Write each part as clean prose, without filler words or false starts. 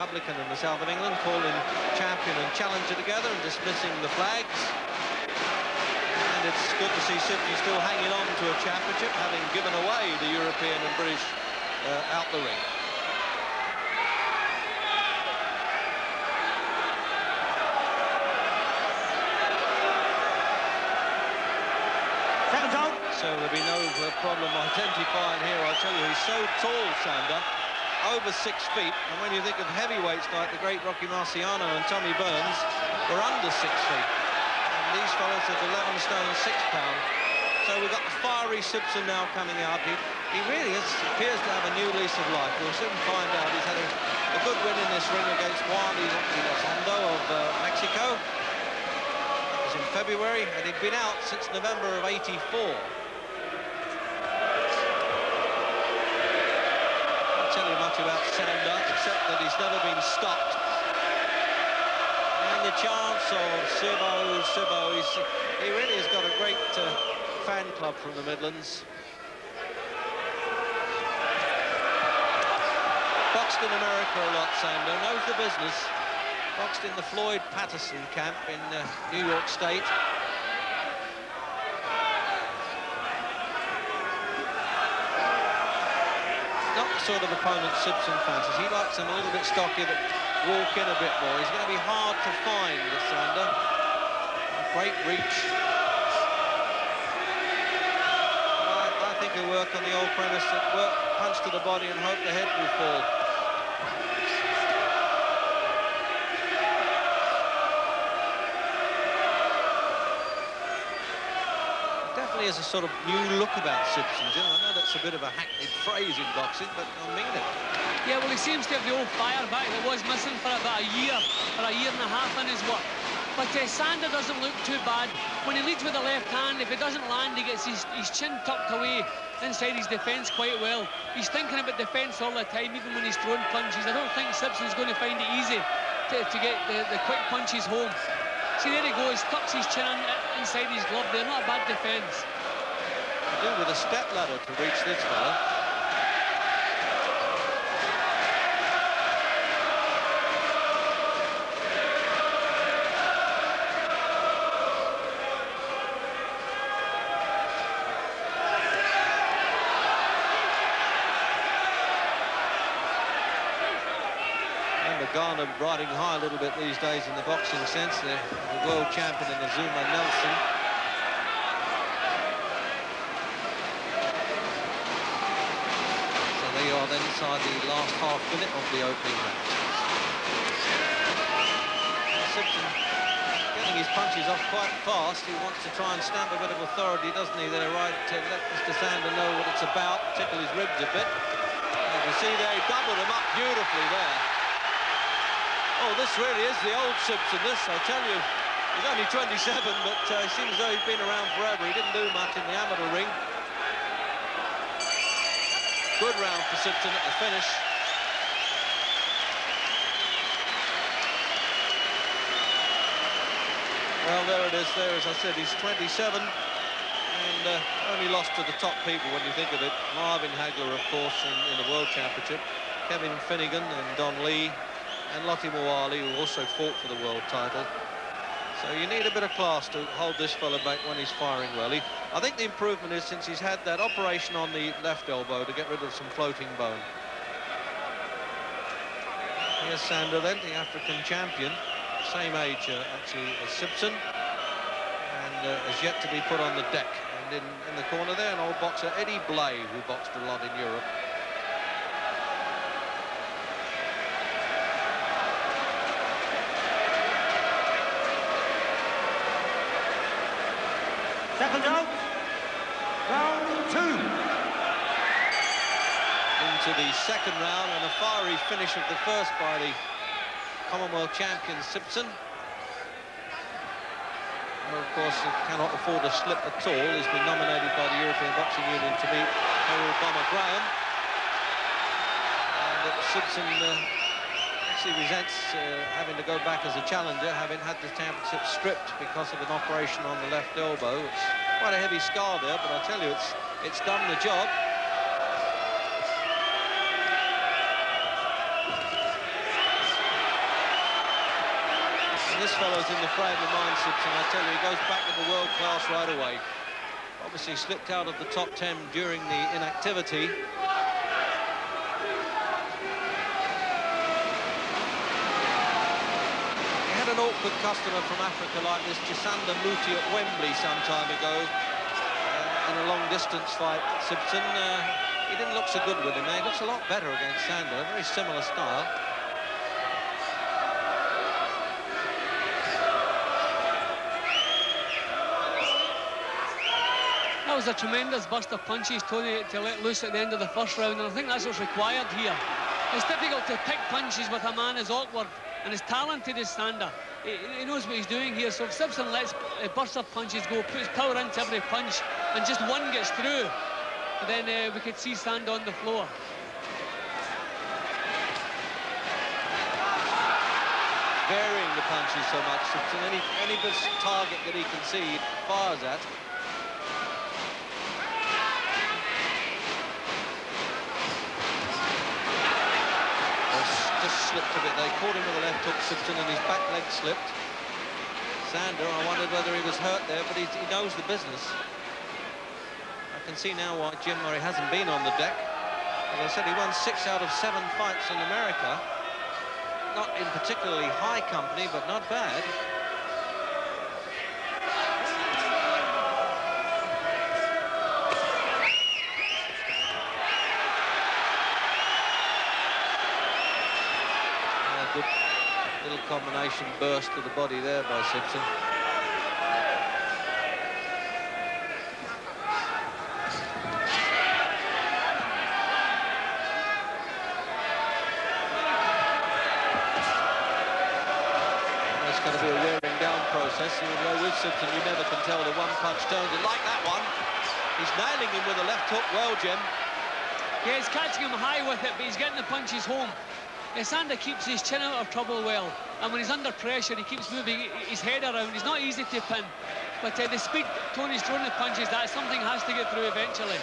Republican in the south of England, calling champion and challenger together and dismissing the flags. And it's good to see Sibson still hanging on to a championship, having given away the European and British out the ring. So there'll be no problem identifying here. I'll tell you, he's so tall, Sanda, over 6 feet. And when you think of heavyweights like the great Rocky Marciano and Tommy Burns, were under 6 feet. And these fellas are 11 stone, 6 pound. So we've got the fiery Sibson now coming out. He really appears to have a new lease of life. We'll soon find out. He's had a good win in this ring against Juan Sanda of Mexico. That was in February, and he'd been out since November of '84. About Sanda, except that he's never been stopped. And the chance of Sibbo, he really has got a great fan club from the Midlands. Boxed in America a lot, Sanda, knows the business. Boxed in the Floyd Patterson camp in New York State. Sort of opponent Sibson fancies. He likes them a little bit stocky that walk in a bit more. He's going to be hard to find, this Sanda. Great reach. I think he'll work on the old premise that work, punch to the body and hope the head will fall. Is a sort of new look about Sibson, Jim. I know that's a bit of a hackneyed phrase in boxing, but I mean it. Yeah, well, he seems to have the old fire back that was missing for about a year and a half in his work. But Sanda doesn't look too bad. When he leads with the left hand, if it doesn't land, he gets his chin tucked away inside his defence quite well. He's thinking about defence all the time, even when he's throwing punches. I don't think Sibson's going to find it easy to get the quick punches home. See, there he goes, tucks his chin inside his glove there. Not a bad defence. With a step ladder to reach this fella. Remember Garner riding high a little bit these days in the boxing sense. The world champion in Azuma Nelson. Then inside the last half minute of the opening round. Sibson getting his punches off quite fast. He wants to try and stamp a bit of authority, doesn't he, there, right? Let Mr. Sanda know what it's about, tickle his ribs a bit. As you see there, he doubled him up beautifully there. Oh, this really is the old Sibson, this, I tell you. He's only 27, but he seems as though he's been around forever. He didn't do much in the amateur ring. Good round for Sibson at the finish. Well, there it is. There, as I said, he's 27 and only lost to the top people when you think of it. Marvin Hagler, of course, in the World Championship. Kevin Finnegan and Don Lee and Lottie Moali, who also fought for the world title. So you need a bit of class to hold this fella back when he's firing well. I think the improvement is since he's had that operation on the left elbow to get rid of some floating bone. Here's Sanda then, the African champion, same age actually as Sibson, and has yet to be put on the deck. And in the corner there, an old boxer, Eddie Blay, who boxed a lot in Europe. Second out, round 2. Into the second round, and a fiery finish of the first by the Commonwealth champion Sibson. Well, of course, he cannot afford a slip at all. He's been nominated by the European Boxing Union to meet Harold Bomber Graham. And Sibson actually resents having to go back as a challenger, having had the championship stripped because of an operation on the left elbow. It's quite a heavy scar there, but I tell you, it's done the job. this fellow's in the frame of mind, Sibson. I tell you, he goes back to the world class right away. Obviously slipped out of the top 10 during the inactivity. He had an awkward customer from Africa like this, Sanda at Wembley some time ago, in a long-distance fight. Sibson, he didn't look so good with him. He looks a lot better against Sanda, a very similar style. That was a tremendous burst of punches, Tony, to let loose at the end of the first round, and I think that's what's required here. It's difficult to pick punches with a man as awkward and as talented as Sanda. He knows what he's doing here, so if Sibson lets a burst of punches go, puts power into every punch, and just one gets through, then we could see Sanda on the floor. Varying the punches so much, Sibson. Any target that he can see, he fires at. Slipped a bit. They caught him with a left hook, Sibson, and his back leg slipped. Sanda, I wondered whether he was hurt there, but he knows the business. I can see now why Jim Murray hasn't been on the deck. As I said, he won 6 out of 7 fights in America. Not in particularly high company, but not bad. Good little combination burst to the body there by Sibson. It's going to be a wearing down process. Even though with Sibson you never can tell the one punch turns it like that one. He's nailing him with a left hook well, Jim. Yeah, he's catching him high with it, but he's getting the punches home. Sanda keeps his chin out of trouble well, and when he's under pressure, he keeps moving his head around. He's not easy to pin, but the speed Tony's throwing the punches, that's something has to get through eventually.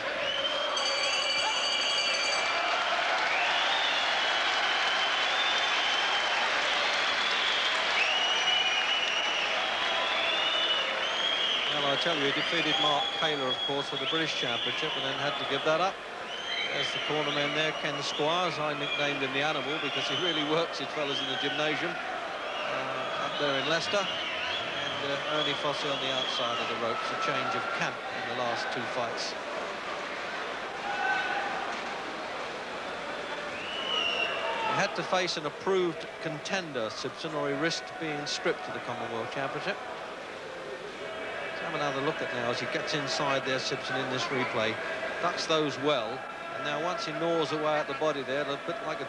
Well, I tell you, he defeated Mark Taylor, of course, for the British Championship, and then had to give that up. There's the cornerman there, Ken Squires. I nicknamed him the Animal because he really works his fellas in the gymnasium up there in Leicester. And Ernie Fossey on the outside of the ropes. A change of camp in the last 2 fights. He had to face an approved contender, Sibson, or he risked being stripped to the Commonwealth Championship. Let's have another look at now as he gets inside there, Sibson, in this replay. Ducks those well. And now once he gnaws away at the body there, a bit like a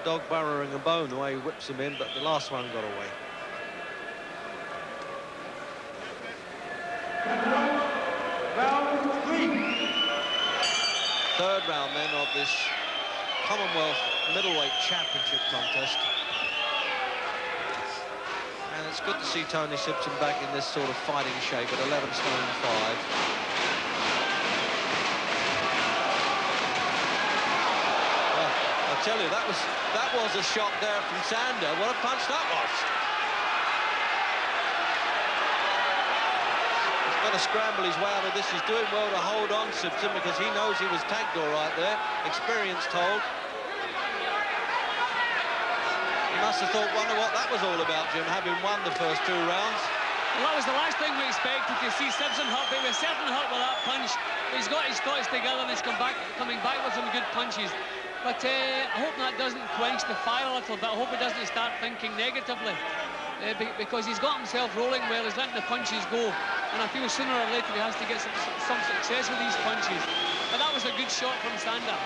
dog burrowing a bone, the way he whips him in, but the last one got away. Round 3. Third round then of this Commonwealth Middleweight Championship contest. And it's good to see Tony Sibson back in this sort of fighting shape at 11 stone 5. I tell you, that was a shot there from Sanda. What a punch that was. He's got to scramble his way out of this. He's doing well to hold on, Sibson, because he knows he was tagged all right there. Experience told. He must have thought, wonder what that was all about, Jim, having won the first 2 rounds. Well, that was the last thing we expected, to see Sibson hurt, but he was certainly hurt with that punch. He's got his thoughts together and he's coming back with some good punches. But I hope that doesn't quench the fire a little bit. I hope he doesn't start thinking negatively, because he's got himself rolling well. He's letting the punches go, and I feel sooner or later he has to get some success with these punches. But that was a good shot from Sanda.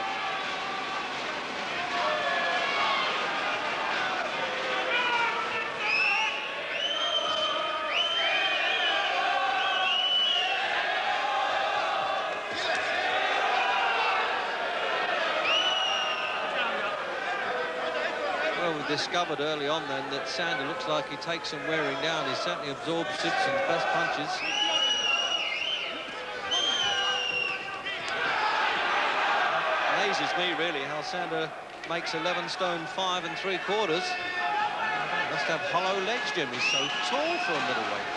Discovered early on then that Sanda looks like he takes some wearing down. He certainly absorbed Sibson's best punches. Amazes me really how Sanda makes 11 stone 5 3/4. Must have hollow legs, Jim. He's so tall for a middleweight.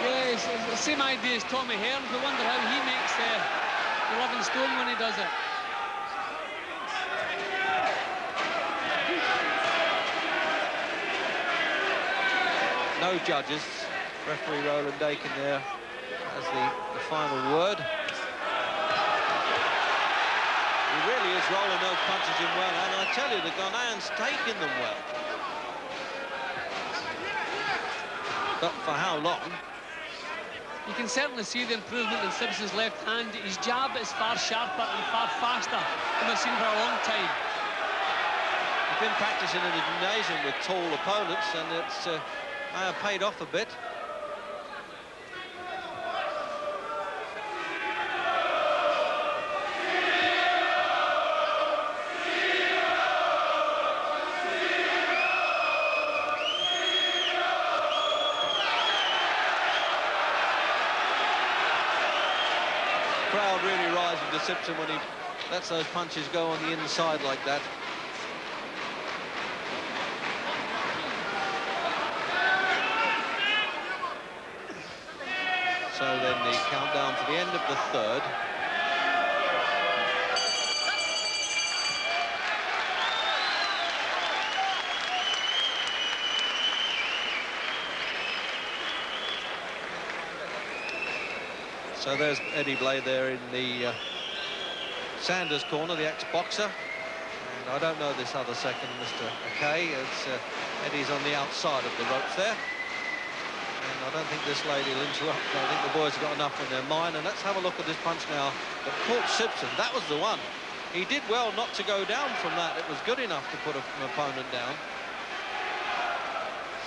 Yeah, it's the same idea as Tommy Hearns. We wonder how he makes 11 stone when he does it. No judges. Referee Roland Dakin there has the final word. He really is rolling those punches in well, and I tell you, the Ghanaian's taking them well. But for how long? You can certainly see the improvement in Sibson's left hand. His jab is far sharper and far faster than we've seen for a long time. He's been practicing in the gymnasium with tall opponents, and it's may have paid off a bit. Crowd really rising to Sibson when he lets those punches go on the inside like that. So then the countdown for the end of the third. So there's Eddie Blay there in the Sanders corner, the ex-boxer. And I don't know this other second, Mr. Akay. It's Eddie's on the outside of the ropes there. And I don't think this lady will interrupt. I think the boys have got enough on their mind. And let's have a look at this punch now that caught Sibson. That was the one. He did well not to go down from that. It was good enough to put an opponent down.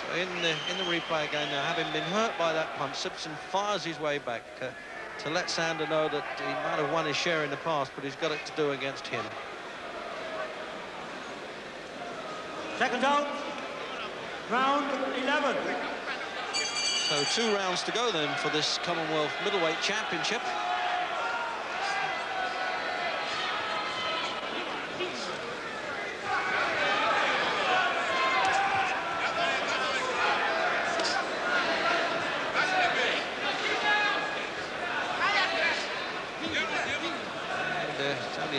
So in the replay again now, having been hurt by that punch, Sibson fires his way back to let Sanda know that he might have won his share in the past, but he's got it to do against him. Second out. Round 11. So 2 rounds to go then for this Commonwealth Middleweight Championship.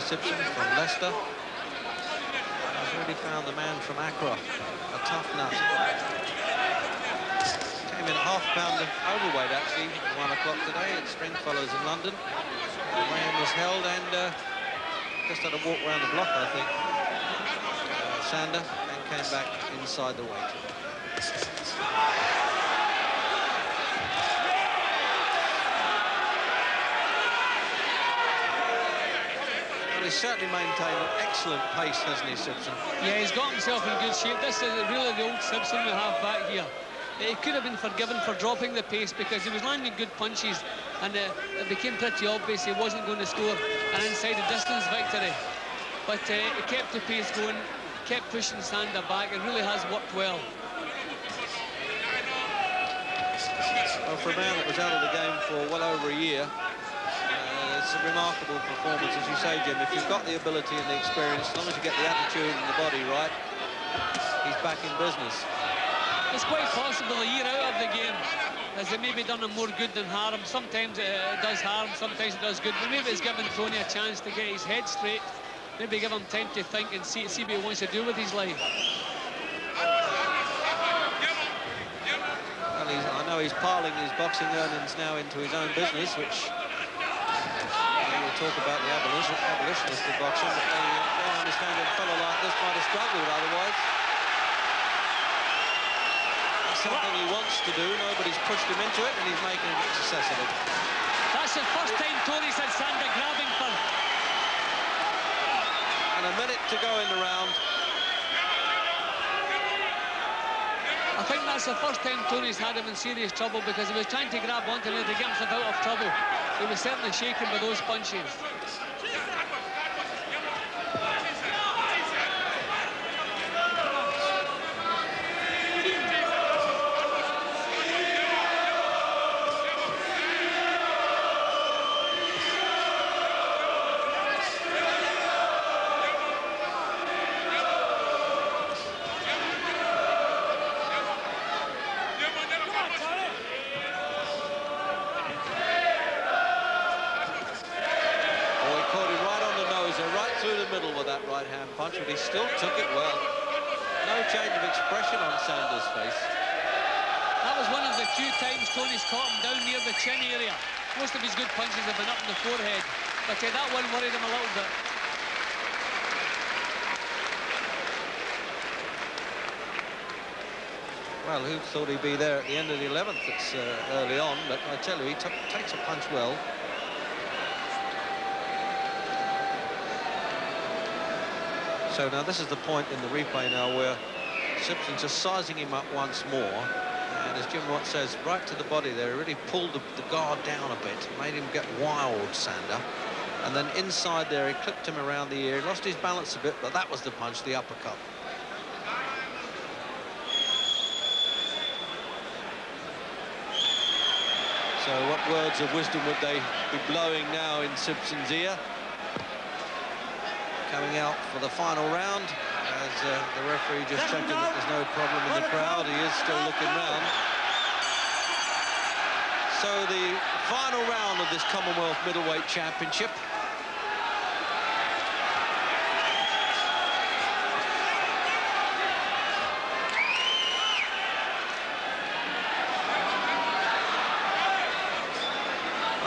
Sibson from Leicester has really found the man from Accra, a tough nut. Came in half-pound overweight actually at 1 o'clock today at Stringfellows in London. The weigh-in was held and just had a walk around the block, I think. Sanda, and came back inside the weight. He's certainly maintained an excellent pace, hasn't he, Sibson? Yeah, he's got himself in good shape. This is really the old Sibson we have back here. He could have been forgiven for dropping the pace because he was landing good punches, and it became pretty obvious he wasn't going to score an inside the distance victory. But he kept the pace going, kept pushing Sanda back. It really has worked well. Well, for a man that was out of the game for well over a year, it's a remarkable performance, as you say, Jim. If you've got the ability and the experience, as long as you get the attitude and the body right, he's back in business. It's quite possible a year out of the game has it maybe done him more good than harm. Sometimes it does harm, sometimes it does good. But maybe it's given Tony a chance to get his head straight. Maybe give him time to think and see what he wants to do with his life. Well, I know he's piling his boxing earnings now into his own business, which talk about the abolitionist of boxing, but they don't understand that a fellow like this might have struggled otherwise. It's something he wants to do, nobody's pushed him into it, and he's making a success of it. That's the first time Tony's had Sanda grabbing for. And a minute to go in the round. I think that's the first time Tony's had him in serious trouble, because he was trying to grab onto him to get himself out of trouble. He was certainly shaken by those punches. he still took it well. No change of expression on Sanda's face. That was one of the few times Tony's caught him down near the chin area. Most of his good punches have been up in the forehead, but that one worried him a little bit. Well, who thought he'd be there at the end of the 11th? It's early on, but I tell you, he takes a punch well. So now this is the point in the replay now where Sibson's just sizing him up once more. And as Jim Watt says, right to the body there, he really pulled the guard down a bit, made him get wild, Sanda. And then inside there, he clipped him around the ear, lost his balance a bit, but that was the punch, the uppercut. So what words of wisdom would they be blowing now in Sibson's ear? Coming out for the final round, as the referee just checking that there's no problem in the crowd. He is still looking round. So the final round of this Commonwealth Middleweight Championship.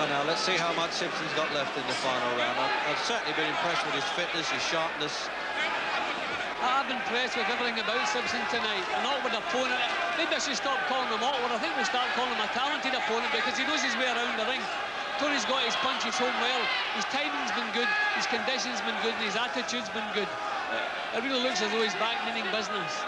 Now let's see how much Sibson's got left in the final round. I've certainly been impressed with his fitness, his sharpness. I've been impressed with everything about Sibson tonight. An awkward opponent. Maybe I should stop calling him awkward. I think we'll start calling him a talented opponent because he knows his way around the ring. Tony's got his punches home well. His timing's been good, his condition's been good, and his attitude's been good. It really looks as though he's back meaning business.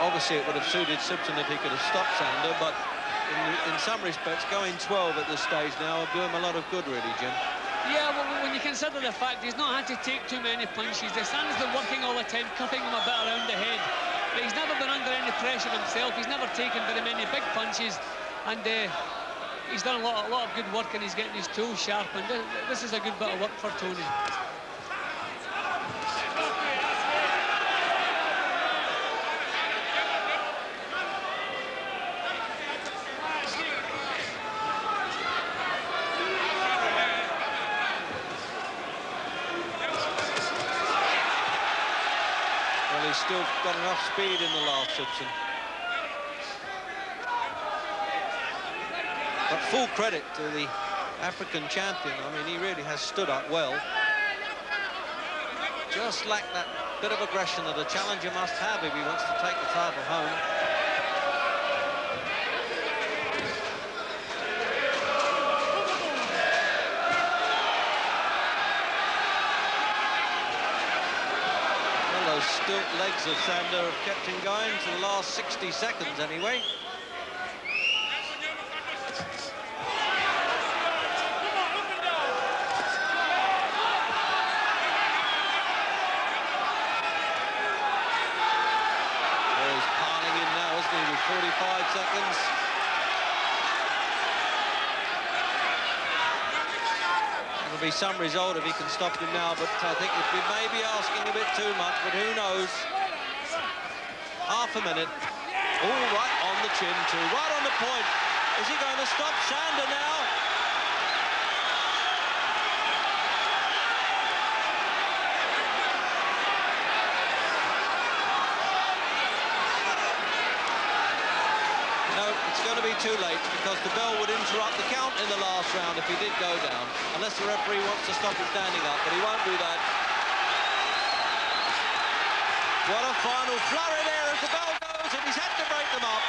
Obviously, it would have suited Sibson if he could have stopped Sanda, but in some respects, going 12 at this stage now will do him a lot of good, really, Jim. Yeah, well, when you consider the fact he's not had to take too many punches, the Sanda's been working all the time, cuffing him a bit around the head, but he's never been under any pressure himself. He's never taken very many big punches, and he's done a lot of good work, and he's getting his tools sharp, and this is a good bit of work for Tony. He's still got enough speed in the last, Sibson. But full credit to the African champion. I mean, he really has stood up well. Just lacked that bit of aggression that a challenger must have if he wants to take the title home. Stilt legs of Sanda have kept him going to the last 60 seconds anyway. Well, he's piling in now, isn't he, with 45 seconds. Be some result if he can stop him now, but I think we may be asking a bit too much, but who knows. Half a minute. Oh, right on the chin too, right on the point. Is he going to stop Sanda now? No, it's going to be too late because the bell would interrupt the count in the last round if he did go down, unless the referee wants to stop it standing up, but he won't do that. What a final flurry there as the bell goes, and he's had to break them up.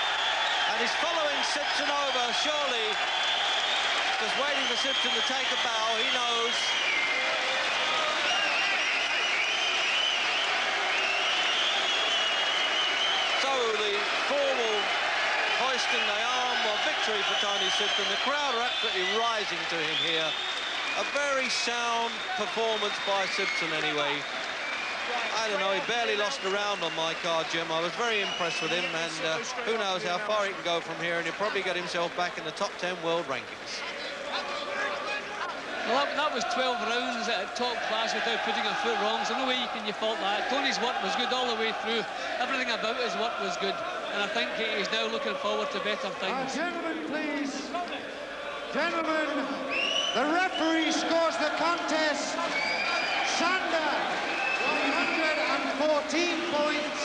And he's following Sibson over, surely. Just waiting for Sibson to take a bow, he knows. So the formal hoisting the arm of victory for Tony Sibson. The crowd are absolutely rising to him here. A very sound performance by Sibson anyway. I don't know, he barely lost a round on my card, Jim. I was very impressed with him, and who knows how far he can go from here, and he'll probably get himself back in the top 10 world rankings. Well, that was 12 rounds at top class without putting a foot wrong, so no way you fault that. Tony's work was good all the way through. Everything about his work was good, and I think he's now looking forward to better things. Gentlemen, please. Gentlemen. The referee scores the contest. Sanda, 114 points.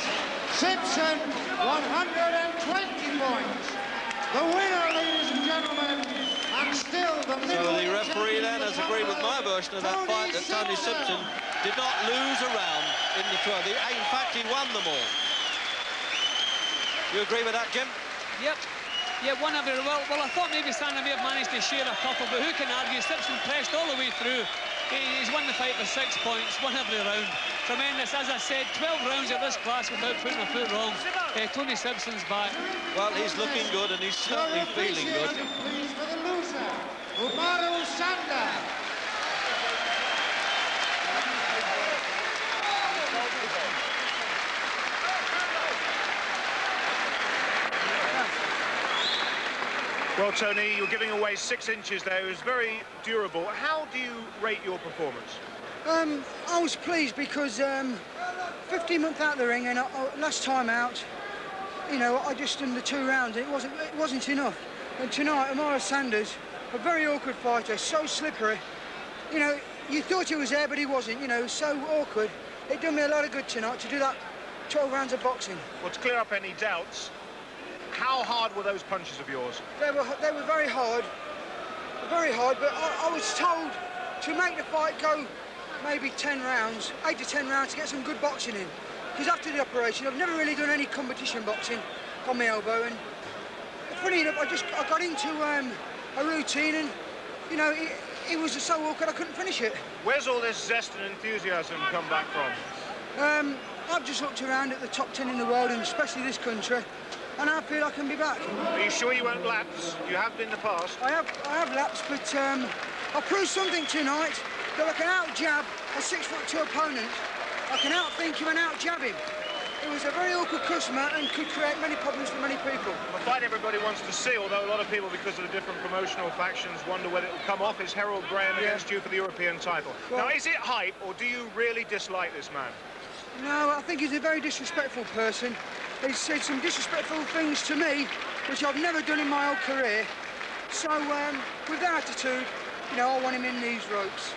Sibson, 120 points. The winner, ladies and gentlemen, and still the middleweight. So the referee then has agreed with my version of that fight, that Tony Sibson did not lose a round in the 12. In fact, he won them all. You agree with that, Jim? Yep. Yeah, one every... Well, I thought maybe Sanda may have managed to share a couple, but who can argue? Sibson pressed all the way through. He's won the fight by 6 points, won every round. Tremendous. As I said, 12 rounds at this class without putting a foot wrong. Tony Sibson's back. Well, he's looking good, and he's certainly feeling good. Please for the loser, Sanda. Well, Tony, you're giving away 6 inches there. It was very durable. How do you rate your performance? I was pleased because 15 months out of the ring, and last time out, you know, I just done the 2 rounds. It wasn't enough. And tonight, Sanda's a very awkward fighter, so slippery. You know, you thought he was there, but he wasn't. You know, so awkward. It done me a lot of good tonight to do that 12 rounds of boxing. Well, to clear up any doubts, how hard were those punches of yours? They were very hard, but I was told to make the fight go maybe 10 rounds, 8 to 10 rounds, to get some good boxing in. Because after the operation, I've never really done any competition boxing on my elbow, and funny enough, I got into a routine, and you know, it was so awkward I couldn't finish it. Where's all this zest and enthusiasm come back from? I've just looked around at the top 10 in the world, and especially this country, and I feel I can be back. Are you sure you won't lapse? You have been in the past. I have lapsed, but I proved something tonight, that I can out-jab a 6'2" opponent. I can out-think him and out-jab him. It was a very awkward customer and could create many problems for many people. The fight everybody wants to see, although a lot of people, because of the different promotional factions, wonder whether it will come off, is Harold Graham against you for the European title. Well, now, is it hype, or do you really dislike this man? No, I think he's a very disrespectful person. He's said some disrespectful things to me, which I've never done in my whole career. So, with that attitude, you know, I want him in these ropes.